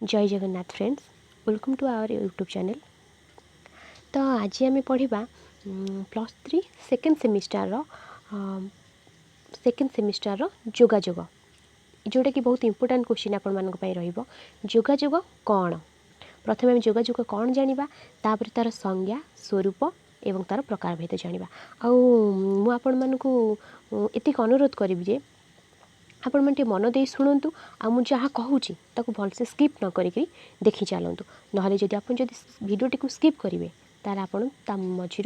जय Jagannath friends, welcome to our YouTube channel. तो आज आम पढ़ा +3 सेकेंड सेमिस्टर जोगाजोग, जोटा कि बहुत इंपोर्टाट क्वेश्चन आपण जोगाजोग कौन। प्रथम आम जोगाजोग कौन जाना, तापर तार संज्ञा स्वरूप एवं तार प्रकार भेद जाना। मुझे अनुरोध करी आपण मैंने मन दे शुणु आ मुझे जहाँ कहूँ ताको भलसे स्किप न करी देखी चलतु। ना जदि आप भिडियोटी को स्किप करेंगे ताल आपण मझी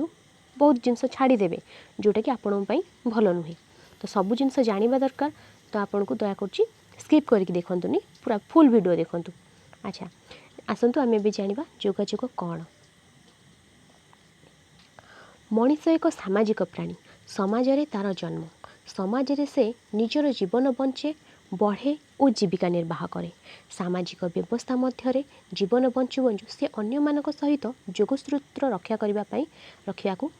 बहुत जिनस छाड़देवे जोटा कि आपण भल नुहे। तो सबू जिनस जाना दरकार। तो आपन को दया कर स्किप करके देखनी, पूरा फुल वीडियो देखूँ। अच्छा आसतु आम ए जाना जोगाजोग कौन। मनीष एक सामाजिक प्राणी। समाज रे तार जन्म, समाज रे से निजर जीवन बंचे बढ़े और जीविका निर्वाह करे। सामाजिक व्यवस्था मध्य जीवन बंचु बंचु से अन्य मानक सहित जोगसूत्र रखा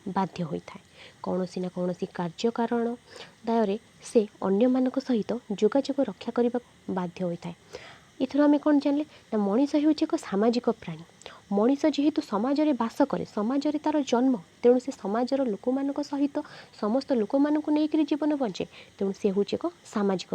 बाध्य होता है। कौन ना कौन कार्य कारण दायर से अन्य मानक सहित जोगाजोग रक्षा करने बाध्य होता है। इथर आम कौन जानले ना मनीष हूँ एक सामाजिक प्राणी। मनीष जेहेतु समाज में बास करे, समाज में तार जन्म, तेणु से समाजर लोक मान सहित समस्त लोक मानक नहीं जीवन बंचे, तेणु से हूँ एक सामाजिक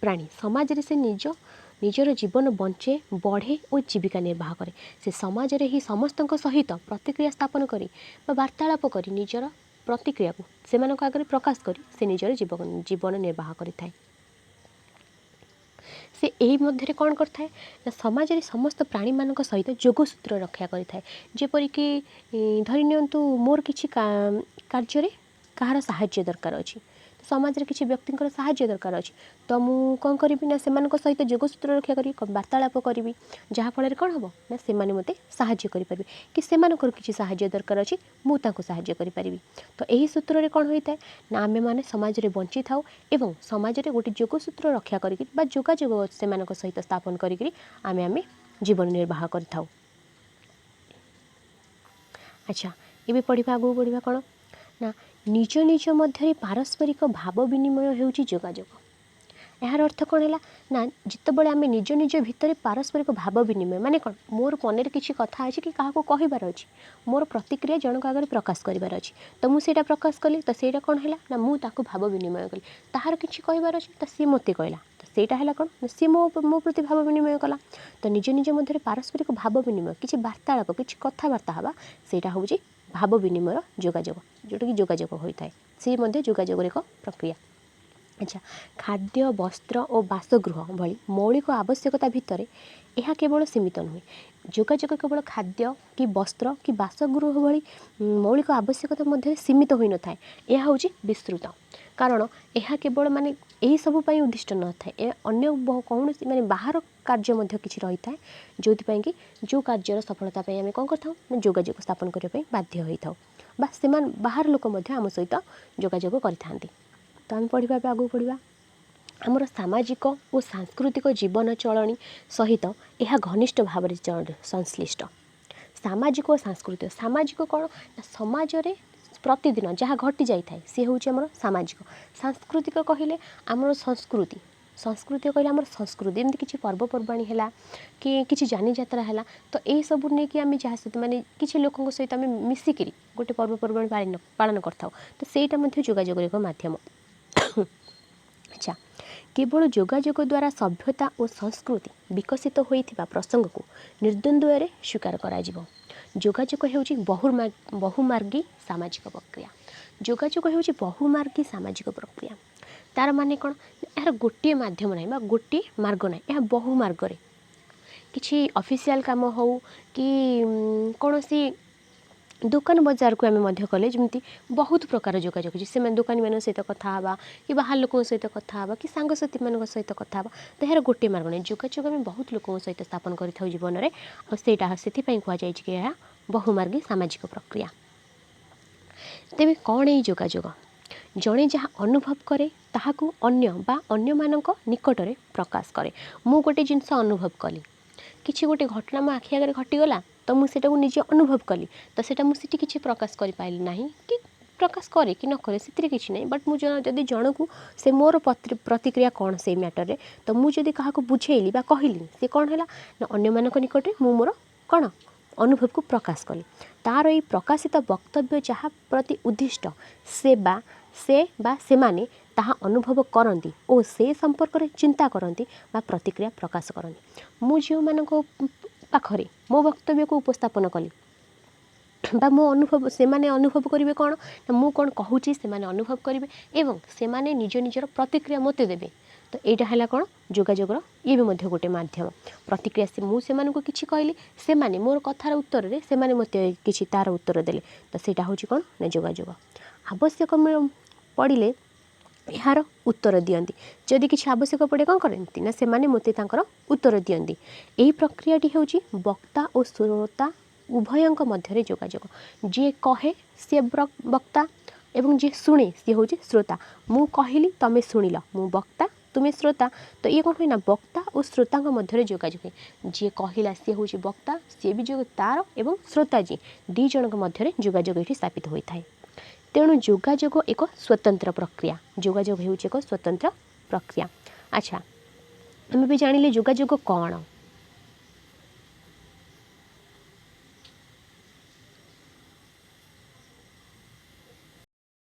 प्राणी। समाज रे से निजर जीवन बंचे बढ़े और जीविका निर्वाह करे। से समाज रे ही समस्त सहित प्रतिक्रिया स्थापन करी वार्तालाप करी निजर प्रतिक्रिया को से आगे प्रकाश करी से निजर जीवन निर्वाह करिथाए। से यही मध्य कौन करता है समाज रे समस्त प्राणी मानक सहित जोगसूत्र रक्षा करिथाए। जेपरिक धरी नियंतु मोर किछि कार्य कहार साहाय्य दरकार अछि, समाज रे किछि व्यक्ति साहाय्य दरकार अछि, तो मु कौन करी ना सेमानक सहित जोगसूत्र रक्षा करी वार्तालाप करी, जहाँफल कौन हम ना से मते साहाय्य करें कि सेमानकर किछि साहाय्य दरकार अछि, मु तांको साहाय्य करि। तो यही सूत्र रे कौन होता है ना आमे माने समाज रे बंची थाउ एवं समाज रे गोटे जोगसूत्र रक्षा करी बा जोगाजोग सेमानक सहित स्थापन करी आमे जीवन निर्वाह करिथाउ। अच्छा ये पढ़ा आगू पढ़ा कौन ना निज निज मध्य पारस्परिक भाव विनिमय होउची जोगाजोग। यार अर्थ कौन है ना जितेबाला आम निज निज भितर पारस्परिक भाव विनिमय माने कौन, मोर मन किसी कथा अच्छी कि क्या कहबार अच्छी, मोर प्रतिक्रिया जनक आगे प्रकाश करार अच्छी, तो मुझे प्रकाश कली, तो सहीटा कौन है ना मुझे भाव विनिमय कली। ताहार किसी कहबार अच्छी तो सी मत कहला, तो सहीटा है कौन सी मो प्रति भाव विनिमय कला। तो निज निज मध्य पारस्परिक भाव विनिमय किसी वार्तालाप किसी कथबार्ता हाँ सहीटा हूँ भाव विनिमय जोगाजोग, जोटा कि जोगाजोग होता है। सी जोगाजोग एक प्रक्रिया। अच्छा खाद्य वस्त्र और बासगृह भली मौलिक आवश्यकता भितर यह केवल सीमित नुहे। जोगाजोग केवल खाद्य कि वस्त्र कि बासगृह भली मौलिक आवश्यकता मध्य सीमित हो न था। यह हूँ विस्तृत, कारण यह केवल माने यही सब उद्दिष्ट न था, अन्य कौन माने बाहर कार्य किसी रही था जो कि जो कार्यर सफलता आम कौन कर जोगाजोग स्थापन करने बाध्य होता बा से बाहर लोक आम सहित जोगाजोग करते। तो आम पढ़ा आगू पढ़ा आमर सामाजिक और सांस्कृतिक जीवन चलनी सहित यह घनिष्ठ भाव संश्लिष्ट। सामाजिक और सांस्कृतिक, सामाजिक कौन समाज रे प्रतिदिन जहाँ घटी जाए सी हूँ आम सामाजिक। सांस्कृतिक कहले आमर संस्कृति, संस्कृति कहले आमर संस्कृति एमती किसी पर्वपर्वाणी है कि किसी जानी जात्रा है, तो यही सब नहीं कि आम जहाँ सहित माने किसी लोक सहित आम मिसिकी गोटे पर्वपर्वाणी पालन करता, तो सहीटा जोगाजोग एक माध्यम। अच्छा केवल जोगाजोग द्वारा सभ्यता और संस्कृति विकसित होइथिबा प्रसंग को निर्द्वंद्व स्वीकार करा जिवो। जोगाजोग हेउची बहुमार्गी सामाजिक प्रक्रिया। जोगाजोग हेउची बहुमार्गी सामाजिक प्रक्रिया। तार माने कौन यार गोटे माध्यम ना बा गोटे मार्ग ना, यह बहुमार्ग रे किछि ऑफिशियल काम हो कि कौन सी दुकान बजार को आम कले जमी बहुत प्रकार जोगाजोग से दुकानी मान सहित कथा हाँ कि बाहर लोक सहित कथा हाँ कि सांगसाथी मान सहित कथा हाँ, तो यार गोटे मार्ग नहीं। जोगाजोग आम बहुत लोक सहित स्थापन कर जीवन में से कहुई कि यह बहुमार्गी सामाजिक प्रक्रिया। तेज कौन ये जोगाजोग जड़े जहाँ अनुभव करे ताहाकू अन्य बा अन्य मानक निकटरे प्रकाश करे। मु गोटे जिनस अनुभव कली किसी गोटे घटना मो आखि आगे घटीगला, तो मुझे निजे अनुभव कली, तो सेटा मुझे किसी प्रकाश कर पाइली ना कि प्रकाश करे कि न करे से किसी नहीं बट मुझे जदि जन को से मोर प्रतिक्रिया कौन से मैटर रे तो मुझे क्या बुझेली कहली सी कौन है ना अन्य मान निकट में मोर कौन अनुभव को प्रकाश कली तार ये प्रकाशित वक्तव्य जहाँ प्रति उद्दिष्ट से माने ताहा अनुभव करती और से संपर्क में चिंता करती प्रतिक्रिया प्रकाश करती मुझे मान पाखरे मो वक्तव्य को उपस्थापन कली बा मो अनुभव से माने अनुभव करेंगे कौन ना मु कौन कहूँ से माने अनुभव करेंगे एवं से माने निज निजर प्रतिक्रिया मत देवे तो यहाँ है कौन जोगाजोगर ये भी गोटे माध्यम प्रतिक्रिया से मुझे किसी कहली से माने मोर कथार उत्तर में से माने मत किसी तार उत्तर देले तो सेटा हूँ कौन ना जोगाजोग आवश्यक पड़े यार उत्तर दियंती जदि किसी आवश्यक पड़े कौन करती ना से माने मते तांकर उत्तर दियंती यही प्रक्रियाटी होची वक्ता और श्रोता उभयंक मध्य जोगाजोग जी कहे सी वक्ता एवं जी शुणे सी हूँ श्रोता मु कहली तमें शुणिल मु वक्ता तुम्हें श्रोता तो ये कौन है वक्ता और श्रोता मध्य जोगाजोग जी कहला सी हूँ वक्ता सी भी जो तार एवं श्रोता जी दी जन मध्य जोगाजोग ये स्थापित होता है तेणु जोगाजोग एक स्वतंत्र प्रक्रिया जोगाजोग हो स्वतंत्र प्रक्रिया। अच्छा आम भी जानिले जोगाजोग कौन